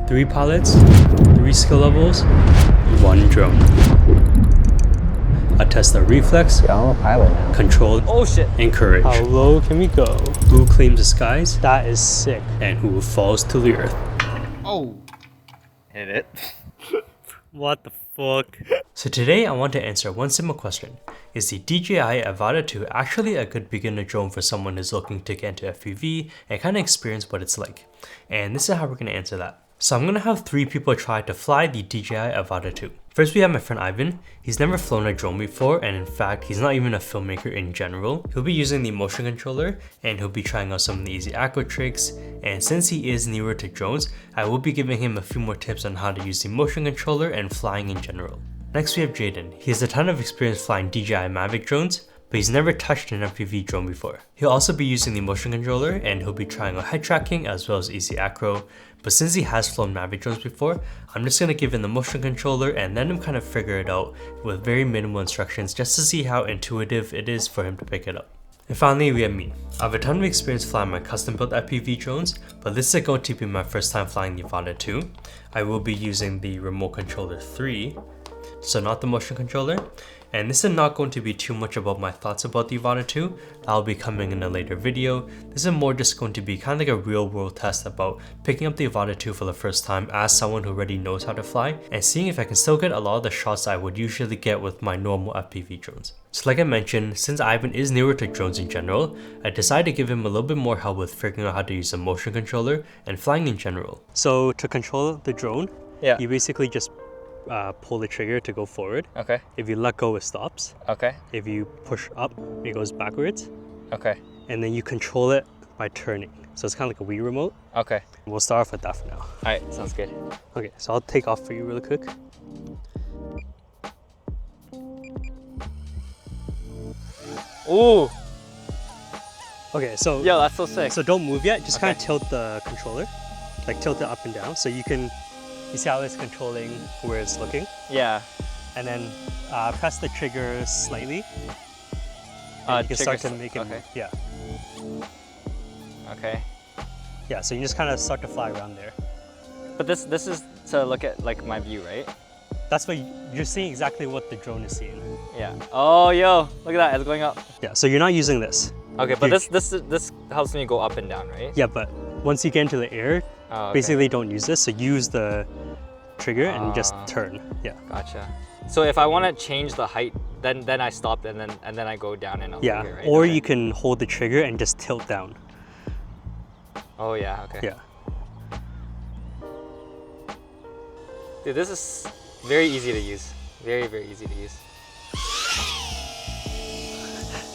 3 pilots, 3 skill levels, 1 drone. A test of reflex, Yeah, I'm a pilot now. control, and courage. How low can we go? Who claims the skies, That is sick. and who falls to the earth. Oh! Hit it. What the fuck? So today I want to answer one simple question. Is the DJI Avata 2 actually a good beginner drone for someone who's looking to get into FPV and kind of experience what it's like? And this is how we're going to answer that. So I'm going to have 3 people try to fly the DJI Avata 2. First we have my friend Ivan. He's never flown a drone before, and in fact he's not even a filmmaker in general. He'll be using the motion controller and he'll be trying out some of the easy Acro tricks, and since he is newer to drones, I will be giving him a few more tips on how to use the motion controller and flying in general. Next we have Jadon. He has a ton of experience flying DJI Mavic drones, but he's never touched an FPV drone before. He'll also be using the motion controller and he'll be trying out head tracking as well as easy Acro, but since he has flown Mavic drones before, I'm just going to give him the motion controller and let him kind of figure it out with very minimal instructions just to see how intuitive it is for him to pick it up. And finally we have me. I have a ton of experience flying my custom built FPV drones, but this is going to be my first time flying the Avata 2. I will be using the remote controller 3, so not the motion controller. And this is not going to be too much about my thoughts about the Avata 2. That'll be coming in a later video. This is more just going to be kind of like a real world test about picking up the Avata 2 for the first time as someone who already knows how to fly, and seeing if I can still get a lot of the shots I would usually get with my normal FPV drones. So like I mentioned, since Ivan is newer to drones in general, I decided to give him a little bit more help with figuring out how to use a motion controller and flying in general. So to control the drone, Yeah. you basically just pull the trigger to go forward. Okay. If you let go, it stops. Okay. If you push up, it goes backwards. Okay. And then you control it by turning. So it's kind of like a Wii remote. Okay. We'll start off with that for now. Alright, sounds good. Okay, so I'll take off for you really quick. Ooh! Okay, so Yo, that's so sick. so don't move yet. Just kind of Okay. tilt the controller, like tilt it up and down, so you see how it's controlling where it's looking, Yeah. and then press the trigger slightly. And you can start to make it. Okay. Yeah, Okay. yeah. So you just kind of start to fly around there. But this is to look at like my view, right? That's what you're seeing exactly what the drone is seeing. Yeah. Oh, yo, look at that. It's going up. Yeah. So you're not using this. Okay, but You're- this helps me go up and down, right? Yeah, but once you get into the air, Oh, okay. basically don't use this. So use the trigger and just Ah. turn. Yeah. Gotcha. So if I want to change the height, then I stop and then I go down and up Yeah. here, right? Or Okay. you can hold the trigger and just tilt down. Oh yeah. Okay. Yeah. Dude, this is very easy to use. Very, very easy to use.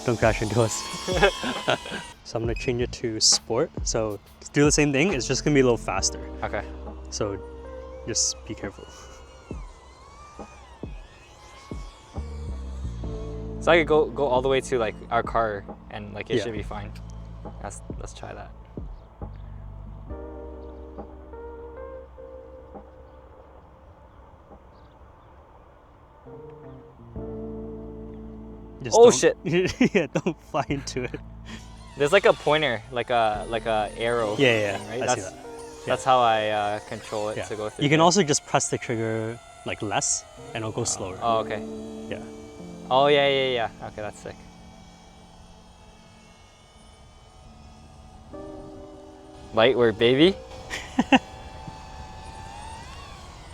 Don't crash into us. So I'm gonna change it to sport. So do the same thing. It's just gonna be a little faster. Okay. So just be careful. So I could go all the way to like our car and like it Yeah. should be fine. Let's try that. Just Oh, don't- shit. Yeah, don't fly into it. There's like a pointer, like a arrow. Yeah, thing, right? I see that. That's how I control it Yeah. to go through. You can there. also just press the trigger like less, and it'll go slower. Oh, okay. Yeah. Oh yeah. Okay, that's sick. Light work, baby.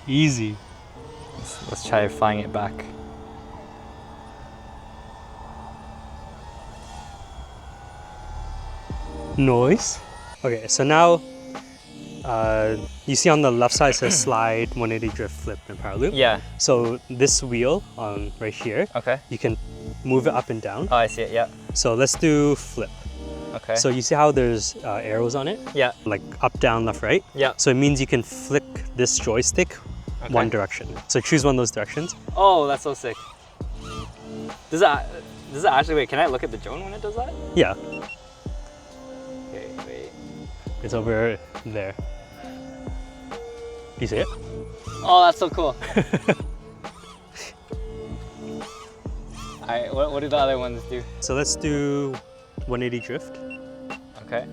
Easy. Let's try flying it back. Noise. Okay, so now you see on the left side it says slide, 180 drift, flip, and power loop. Yeah. So this wheel on right here, Okay. you can move it up and down. Oh, I see it. Yeah. So let's do flip. Okay. So you see how there's arrows on it? yeah. Like up, down, left, right? Yeah. So it means you can flick this joystick one direction. So choose one of those directions. Oh, that's so sick. Does it actually wait? Can I look at the drone when it does that? Yeah, Okay. Wait. it's over there. You see it? Oh, that's so cool. Alright, what do the other ones do? So let's do 180 drift. Okay.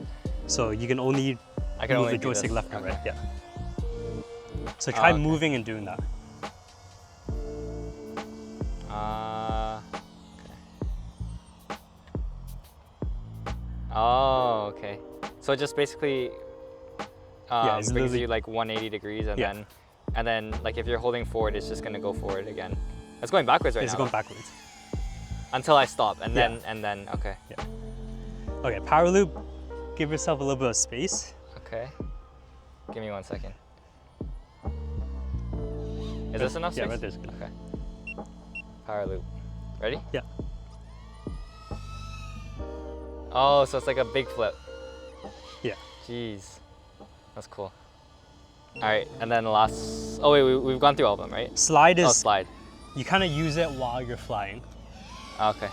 So you can only I can move only the do joystick this. left and Okay. right. Yeah. So try okay. moving and doing that. Okay. Oh, okay. So it just basically It's brings literally- you like 180 degrees, and Yeah. then like if you're holding forward, it's just gonna go forward again. It's going backwards right It's now. going backwards. Until I stop, and Yeah. then okay. Okay, power loop. Give yourself a little bit of space. Okay. Give me 1 second. Is this enough space? Yeah, right there's good. Okay. Power loop. Ready? Yeah. Oh, so it's like a big flip. Yeah. Jeez. That's cool. All right, and then the last. Oh wait, we've gone through all of them, right? Slide is Oh, slide. you kind of use it while you're flying. Okay.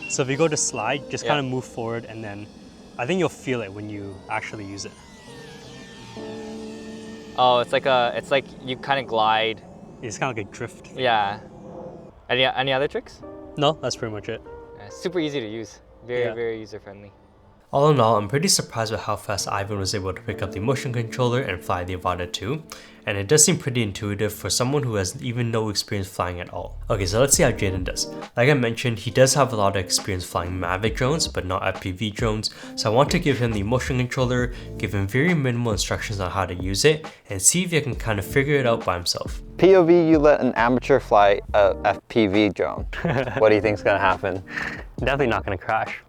So if you go to slide, just Yeah. kind of move forward, and then I think you'll feel it when you actually use it. Oh, it's like you kind of glide. It's kind of like a drift. Yeah. Any other tricks? No, that's pretty much it. Yeah, super easy to use. Very Yeah. very user friendly. All in all, I'm pretty surprised with how fast Ivan was able to pick up the motion controller and fly the Avata 2, and it does seem pretty intuitive for someone who has even no experience flying at all. Okay, so let's see how Jadon does. Like I mentioned, he does have a lot of experience flying Mavic drones, but not FPV drones, so I want to give him the motion controller, give him very minimal instructions on how to use it, and see if he can kind of figure it out by himself. POV, you let an amateur fly a FPV drone. What do you think's gonna happen? Definitely not gonna crash.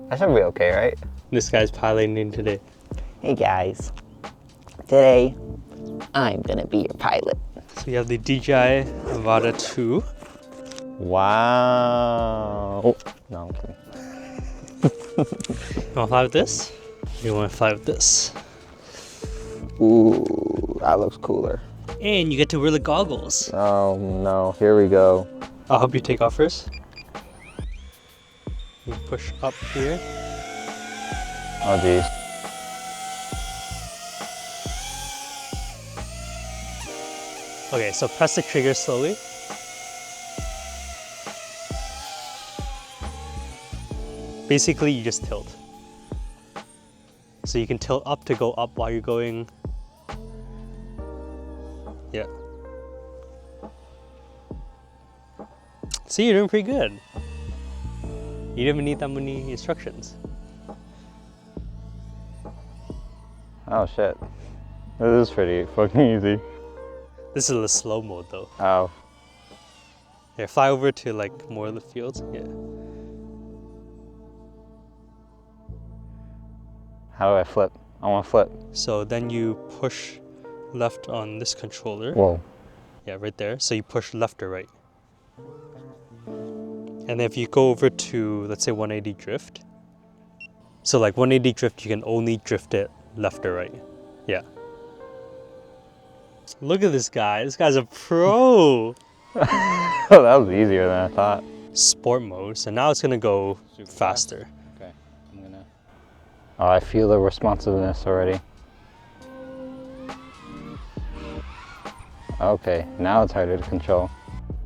That should be okay, right? This guy's piloting today. Hey guys, today I'm gonna be your pilot. So you have the DJI Avata 2. Wow. Oh, no, I'm kidding. You wanna fly with this? You wanna fly with this? Ooh, that looks cooler. And you get to wear the goggles. Oh no, here we go. I'll help you take off first. You push up here. Oh geez. Okay, so press the trigger slowly. Basically, you just tilt. So you can tilt up to go up while you're going. Yeah. See, you're doing pretty good. You didn't even need that many instructions. Oh shit. This is pretty fucking easy. This is the slow mode though. Oh. Here, fly over to like more of the fields. Yeah. How do I flip? I wanna flip. So then you push left on this controller. Whoa. Yeah, right there. So you push left or right. And if you go over to, let's say 180 drift. So like 180 drift, you can only drift it left or right. Yeah. Look at this guy. This guy's a pro. Oh, that was easier than I thought. Sport mode. So now it's gonna go faster. Okay. I'm gonna. Oh, I feel the responsiveness already. Okay, now it's harder to control.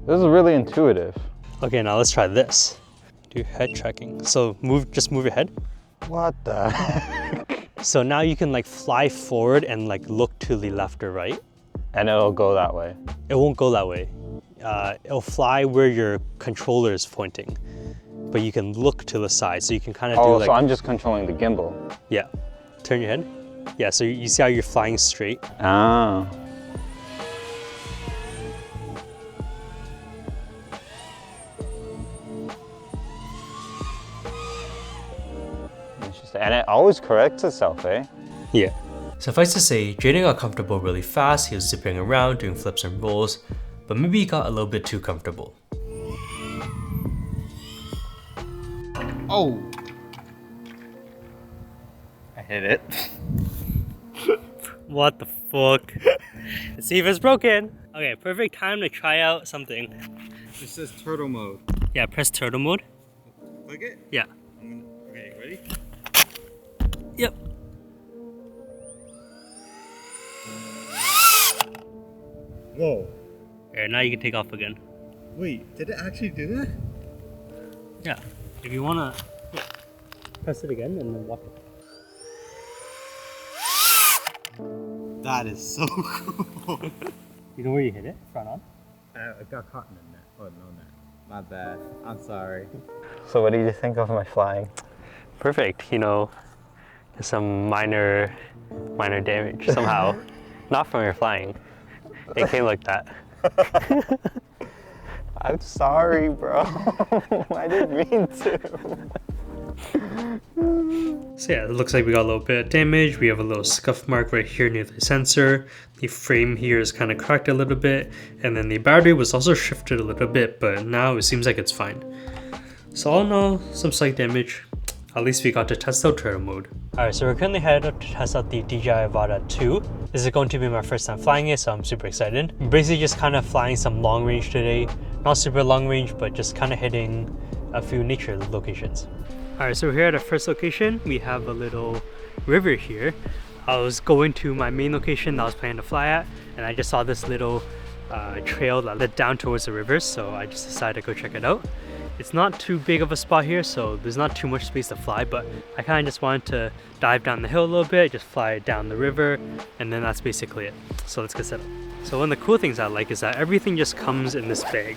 This is really intuitive. Okay, now let's try this. Do head tracking. So just move your head. What the heck? So now you can like fly forward and like look to the left or right. And it'll go that way. It won't go that way. It'll fly where your controller is pointing, but you can look to the side. So you can kind of do Oh, like, so I'm just controlling the gimbal. yeah, turn your head. Yeah, so you see how you're flying straight. Ah. Interesting. And it always corrects itself, eh? Yeah. Suffice to say, Jadon got comfortable really fast. He was zipping around, doing flips and rolls, but maybe he got a little bit too comfortable. Oh. I hit it. What the fuck? Let's see if it's broken. Okay, perfect time to try out something. It says turtle mode. Yeah, press turtle mode. Click it? Yeah. Okay, ready? Yep. Whoa. Here, now you can take off again. Wait, did it actually do that? Yeah. If you wanna, yeah. Press it again and then walk it. That is so cool. You know where you hit it? Front on? I got caught in the net. Oh, no net. My bad. I'm sorry. So what do you think of my flying? Perfect. You know, just some minor damage somehow. Not from your flying. It came like that. I'm sorry, bro. I didn't mean to. So yeah, it looks like we got a little bit of damage. We have a little scuff mark right here near the sensor. The frame here is kind of cracked a little bit, and then the battery was also shifted a little bit, but now it seems like it's fine. So all in all, some slight damage. At least we got to test out turtle mode. Alright, so we're currently headed up to test out the DJI Avata 2. This is going to be my first time flying it, so I'm super excited. I'm basically just kind of flying some long range today. Not super long range, but just kind of hitting a few nature locations. Alright, so we're here at our first location. We have a little river here. I was going to my main location that I was planning to fly at, and I just saw this little trail that led down towards the river, so I just decided to go check it out. It's not too big of a spot here, so there's not too much space to fly, but I kind of just wanted to dive down the hill a little bit, just fly down the river, and then that's basically it. So let's get set up. So one of the cool things I like is that everything just comes in this bag.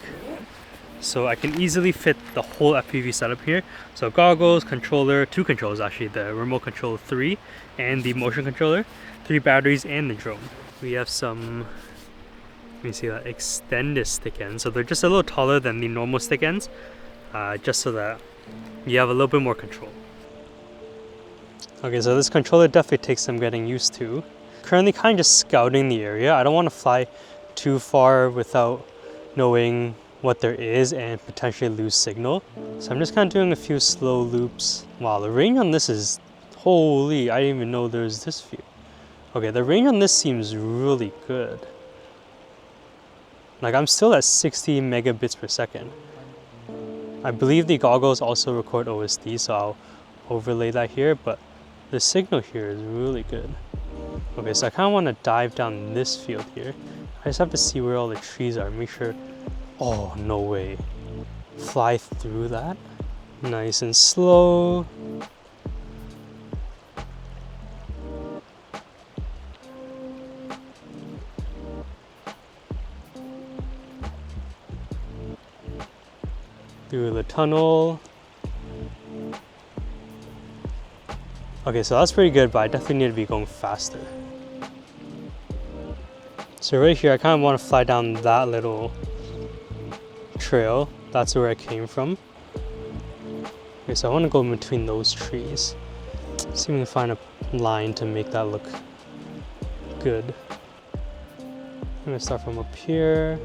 So I can easily fit the whole FPV setup here. So goggles, controller, 2 controllers actually, the remote control 3 and the motion controller, 3 batteries and the drone. We have some, let me see that, extended stick ends. So they're just a little taller than the normal stick ends. Just so that you have a little bit more control. Okay, so this controller definitely takes some getting used to. Currently kind of just scouting the area. I don't want to fly too far without knowing what there is and potentially lose signal. So I'm just kind of doing a few slow loops. Wow, the range on this is, holy, I didn't even know there's this view. Okay, the range on this seems really good. Like I'm still at 60 megabits per second. I believe the goggles also record OSD, so I'll overlay that here, but the signal here is really good. Okay, so I kind of want to dive down this field here. I just have to see where all the trees are, make sure, oh, no way. Fly through that. Nice and slow. Through the tunnel. Okay, so that's pretty good, but I definitely need to be going faster. So right here, I kind of want to fly down that little trail. That's where I came from. Okay, so I want to go in between those trees. See if we can find a line to make that look good. I'm gonna start from up here.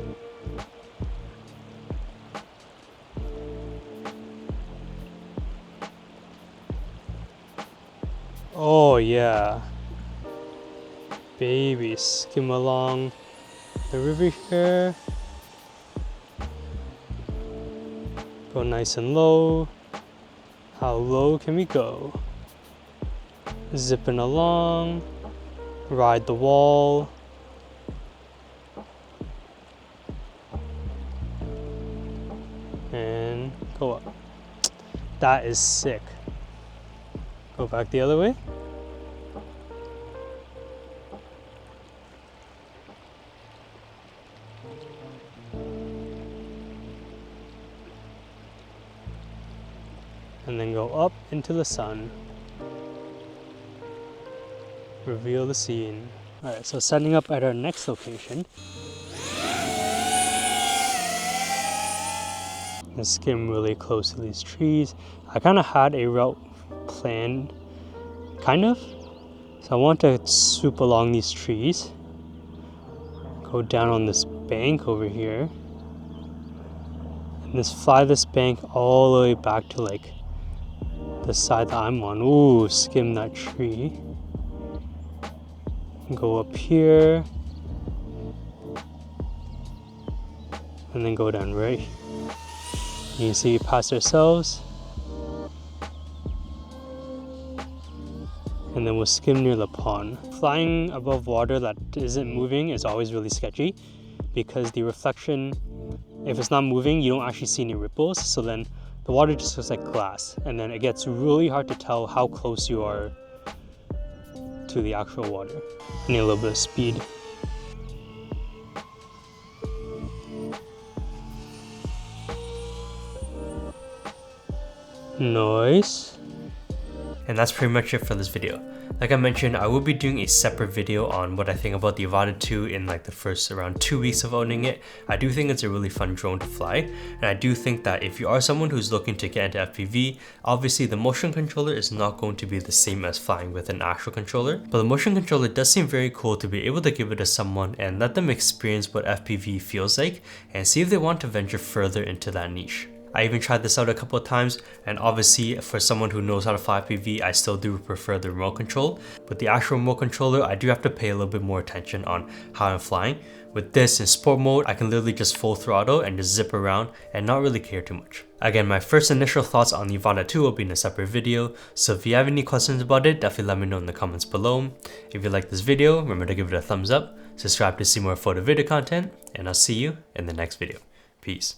Oh yeah, baby, skim along the river here. Go nice and low. How low can we go? Zipping along, ride the wall. And go up. That is sick. Go back the other way. And then go up into the sun. Reveal the scene. Alright, so setting up at our next location. And skim really close to these trees. I kind of had a route planned, kind of. So I want to swoop along these trees. Go down on this bank over here. And just fly this bank all the way back to like the side that I'm on. Ooh, skim that tree. Go up here. And then go down right. You can see past ourselves. And then we'll skim near the pond. Flying above water that isn't moving is always really sketchy because the reflection, if it's not moving, you don't actually see any ripples. So then the water just looks like glass. And then it gets really hard to tell how close you are to the actual water. Need a little bit of speed. Nice. And that's pretty much it for this video. Like I mentioned, I will be doing a separate video on what I think about the Avata 2 in like the first around 2 weeks of owning it. I do think it's a really fun drone to fly, and I do think that if you are someone who's looking to get into FPV, obviously the motion controller is not going to be the same as flying with an actual controller, but the motion controller does seem very cool to be able to give it to someone and let them experience what FPV feels like and see if they want to venture further into that niche. I even tried this out a couple of times, and obviously for someone who knows how to fly FPV, I still do prefer the remote control. With the actual remote controller, I do have to pay a little bit more attention on how I'm flying. With this in sport mode, I can literally just full throttle and just zip around and not really care too much. Again, my first initial thoughts on the Avata 2 will be in a separate video, so if you have any questions about it, definitely let me know in the comments below. If you like this video, remember to give it a thumbs up, subscribe to see more photo video content, and I'll see you in the next video. Peace.